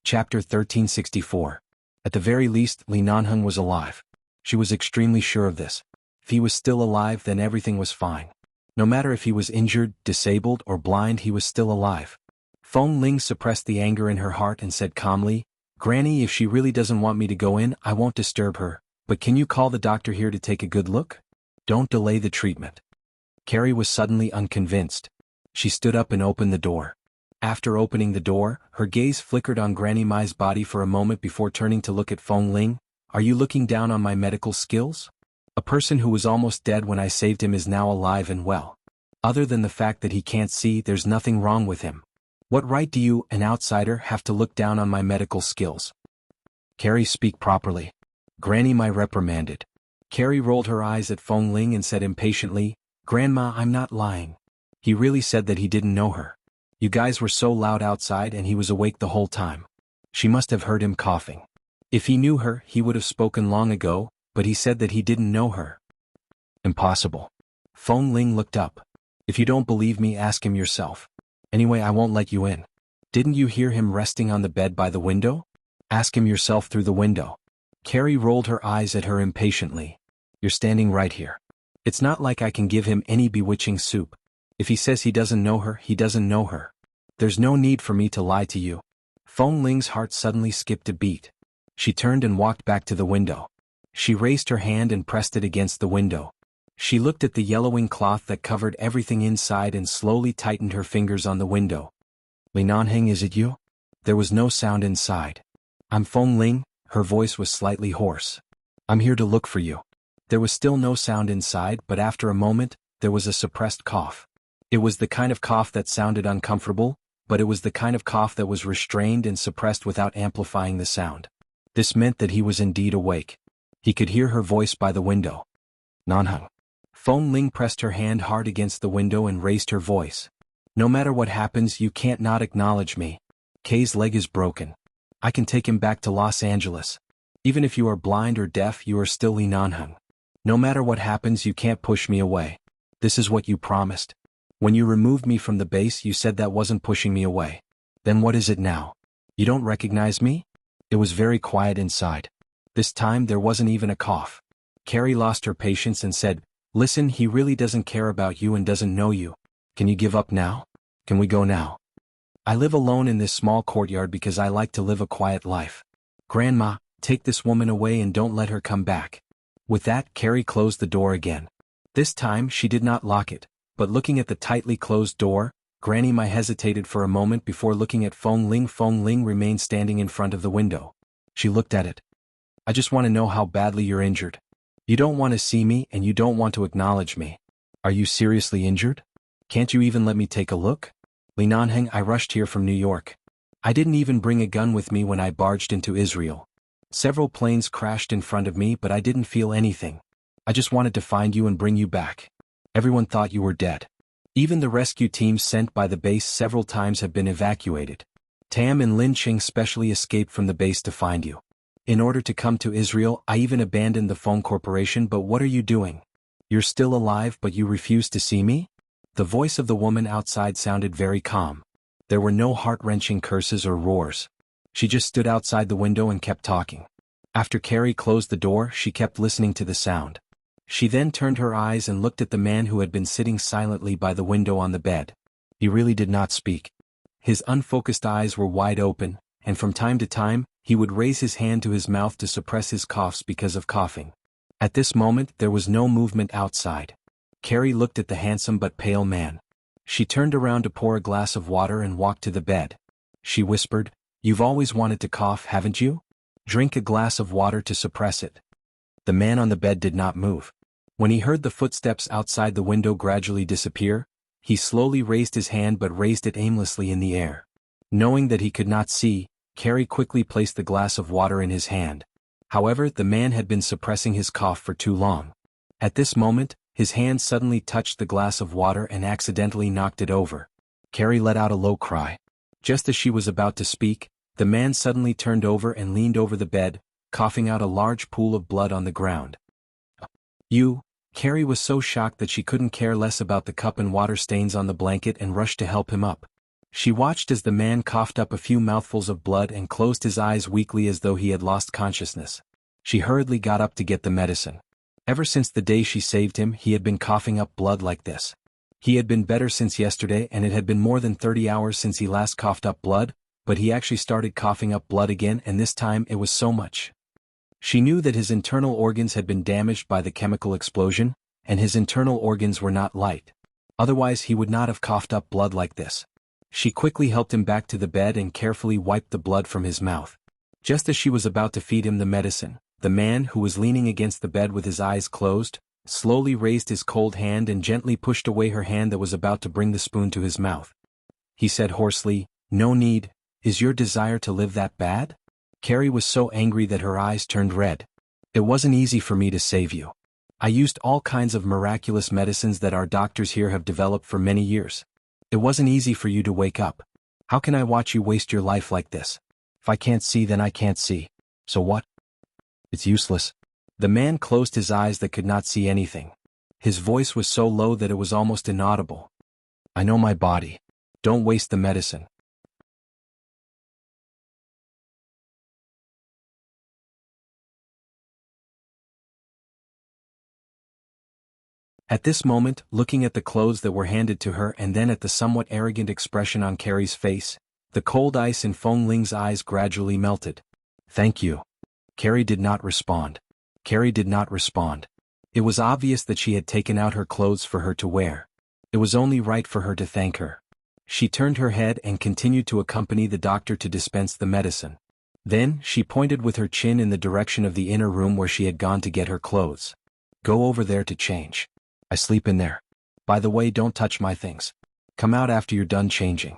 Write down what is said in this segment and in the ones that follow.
Chapter 1364. At the very least, Li Nanheng was alive. She was extremely sure of this. If he was still alive, then everything was fine. No matter if he was injured, disabled, or blind, he was still alive. Feng Ling suppressed the anger in her heart and said calmly, "Granny, if she really doesn't want me to go in, I won't disturb her, but can you call the doctor here to take a good look? Don't delay the treatment." Carrie was suddenly unconvinced. She stood up and opened the door. After opening the door, her gaze flickered on Granny Mai's body for a moment before turning to look at Feng Ling. "Are you looking down on my medical skills? A person who was almost dead when I saved him is now alive and well. Other than the fact that he can't see, there's nothing wrong with him. What right do you, an outsider, have to look down on my medical skills?" "Carrie, speak properly," Granny Mai reprimanded. Carrie rolled her eyes at Feng Ling and said impatiently, "Grandma, I'm not lying. He really said that he didn't know her. You guys were so loud outside and he was awake the whole time. She must have heard him coughing. If he knew her, he would have spoken long ago, but he said that he didn't know her." "Impossible." Feng Ling looked up. "If you don't believe me, ask him yourself. Anyway, I won't let you in. Didn't you hear him resting on the bed by the window? Ask him yourself through the window." Carrie rolled her eyes at her impatiently. "You're standing right here. It's not like I can give him any bewitching soup. If he says he doesn't know her, he doesn't know her. There's no need for me to lie to you." Feng Ling's heart suddenly skipped a beat. She turned and walked back to the window. She raised her hand and pressed it against the window. She looked at the yellowing cloth that covered everything inside and slowly tightened her fingers on the window. "Li Nanheng, is it you?" There was no sound inside. "I'm Feng Ling," her voice was slightly hoarse. "I'm here to look for you." There was still no sound inside, but after a moment, there was a suppressed cough. It was the kind of cough that sounded uncomfortable, but it was the kind of cough that was restrained and suppressed without amplifying the sound. This meant that he was indeed awake. He could hear her voice by the window. "Nanheng." Feng Ling pressed her hand hard against the window and raised her voice. "No matter what happens, you can't not acknowledge me. Kay's leg is broken. I can take him back to Los Angeles. Even if you are blind or deaf, you are still Li Nanheng. No matter what happens, you can't push me away. This is what you promised. When you removed me from the base, you said that wasn't pushing me away. Then what is it now? You don't recognize me?" It was very quiet inside. This time there wasn't even a cough. Carrie lost her patience and said, "Listen, he really doesn't care about you and doesn't know you. Can you give up now? Can we go now? I live alone in this small courtyard because I like to live a quiet life. Grandma, take this woman away and don't let her come back." With that, Carrie closed the door again. This time she did not lock it, but looking at the tightly closed door, Granny Mai hesitated for a moment before looking at Feng Ling. Feng Ling remained standing in front of the window. She looked at it. "I just want to know how badly you're injured. You don't want to see me and you don't want to acknowledge me. Are you seriously injured? Can't you even let me take a look? Li Nanheng, I rushed here from New York. I didn't even bring a gun with me when I barged into Israel. Several planes crashed in front of me, but I didn't feel anything. I just wanted to find you and bring you back. Everyone thought you were dead. Even the rescue teams sent by the base several times have been evacuated. Tam and Lin Qing specially escaped from the base to find you. In order to come to Israel, I even abandoned the phone corporation. But what are you doing? You're still alive, but you refuse to see me?" The voice of the woman outside sounded very calm. There were no heart-wrenching curses or roars. She just stood outside the window and kept talking. After Carrie closed the door, she kept listening to the sound. She then turned her eyes and looked at the man who had been sitting silently by the window on the bed. He really did not speak. His unfocused eyes were wide open, and from time to time, he would raise his hand to his mouth to suppress his coughs because of coughing. At this moment, there was no movement outside. Carrie looked at the handsome but pale man. She turned around to pour a glass of water and walked to the bed. She whispered, "You've always wanted to cough, haven't you? Drink a glass of water to suppress it." The man on the bed did not move. When he heard the footsteps outside the window gradually disappear, he slowly raised his hand but raised it aimlessly in the air. Knowing that he could not see, Carrie quickly placed the glass of water in his hand. However, the man had been suppressing his cough for too long. At this moment, his hand suddenly touched the glass of water and accidentally knocked it over. Carrie let out a low cry. Just as she was about to speak, the man suddenly turned over and leaned over the bed, coughing out a large pool of blood on the ground. "You?" Carrie was so shocked that she couldn't care less about the cup and water stains on the blanket and rushed to help him up. She watched as the man coughed up a few mouthfuls of blood and closed his eyes weakly as though he had lost consciousness. She hurriedly got up to get the medicine. Ever since the day she saved him, he had been coughing up blood like this. He had been better since yesterday, and it had been more than 30 hours since he last coughed up blood, but he actually started coughing up blood again, and this time it was so much. She knew that his internal organs had been damaged by the chemical explosion, and his internal organs were not light. Otherwise he would not have coughed up blood like this. She quickly helped him back to the bed and carefully wiped the blood from his mouth. Just as she was about to feed him the medicine, the man, who was leaning against the bed with his eyes closed, slowly raised his cold hand and gently pushed away her hand that was about to bring the spoon to his mouth. He said hoarsely, "No need. Is your desire to live that bad?" Carrie was so angry that her eyes turned red. "It wasn't easy for me to save you. I used all kinds of miraculous medicines that our doctors here have developed for many years. It wasn't easy for you to wake up. How can I watch you waste your life like this? If I can't see, then I can't see. So what? It's useless." The man closed his eyes that could not see anything. His voice was so low that it was almost inaudible. "I know my body. Don't waste the medicine." At this moment, looking at the clothes that were handed to her and then at the somewhat arrogant expression on Carrie's face, the cold ice in Feng Ling's eyes gradually melted. "Thank you." Carrie did not respond. It was obvious that she had taken out her clothes for her to wear. It was only right for her to thank her. She turned her head and continued to accompany the doctor to dispense the medicine. Then, she pointed with her chin in the direction of the inner room where she had gone to get her clothes. "Go over there to change. I sleep in there. By the way, don't touch my things. Come out after you're done changing."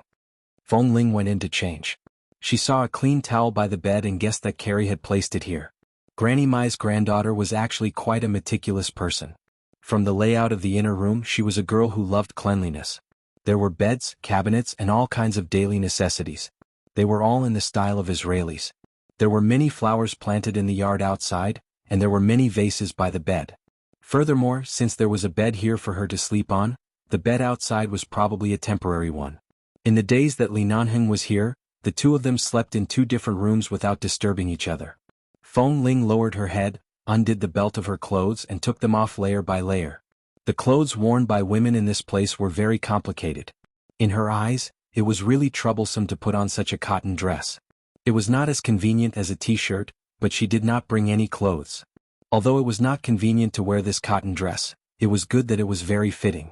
Feng Ling went in to change. She saw a clean towel by the bed and guessed that Carrie had placed it here. Granny Mai's granddaughter was actually quite a meticulous person. From the layout of the inner room, she was a girl who loved cleanliness. There were beds, cabinets, and all kinds of daily necessities. They were all in the style of Israelis. There were many flowers planted in the yard outside, and there were many vases by the bed. Furthermore, since there was a bed here for her to sleep on, the bed outside was probably a temporary one. In the days that Li Nanheng was here, the two of them slept in two different rooms without disturbing each other. Feng Ling lowered her head, undid the belt of her clothes and took them off layer by layer. The clothes worn by women in this place were very complicated. In her eyes, it was really troublesome to put on such a cotton dress. It was not as convenient as a t-shirt, but she did not bring any clothes. Although it was not convenient to wear this cotton dress, it was good that it was very fitting.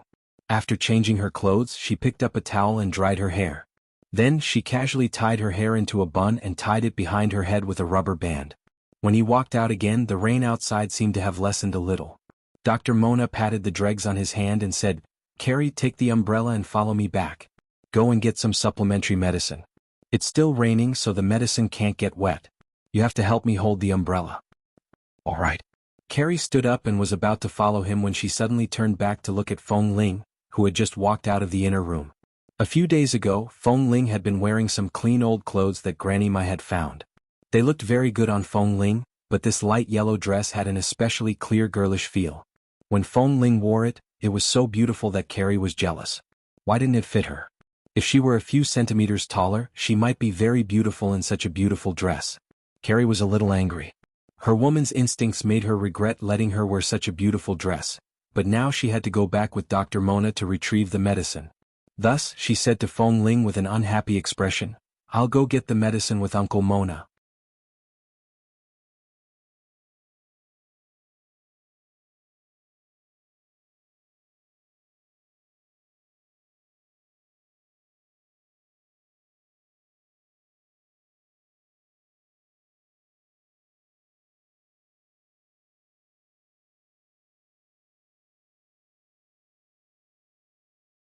After changing her clothes, she picked up a towel and dried her hair. Then she casually tied her hair into a bun and tied it behind her head with a rubber band. When he walked out again, the rain outside seemed to have lessened a little. Dr. Mona patted the dregs on his hand and said, "Carrie, take the umbrella and follow me back. Go and get some supplementary medicine. It's still raining, so the medicine can't get wet. You have to help me hold the umbrella." "All right." Carrie stood up and was about to follow him when she suddenly turned back to look at Feng Ling, who had just walked out of the inner room. A few days ago, Feng Ling had been wearing some clean old clothes that Granny Mai had found. They looked very good on Feng Ling, but this light yellow dress had an especially clear girlish feel. When Feng Ling wore it, it was so beautiful that Carrie was jealous. Why didn't it fit her? If she were a few centimeters taller, she might be very beautiful in such a beautiful dress. Carrie was a little angry. Her woman's instincts made her regret letting her wear such a beautiful dress, but now she had to go back with Dr. Mona to retrieve the medicine. Thus, she said to Feng Ling with an unhappy expression, "I'll go get the medicine with Uncle Mona.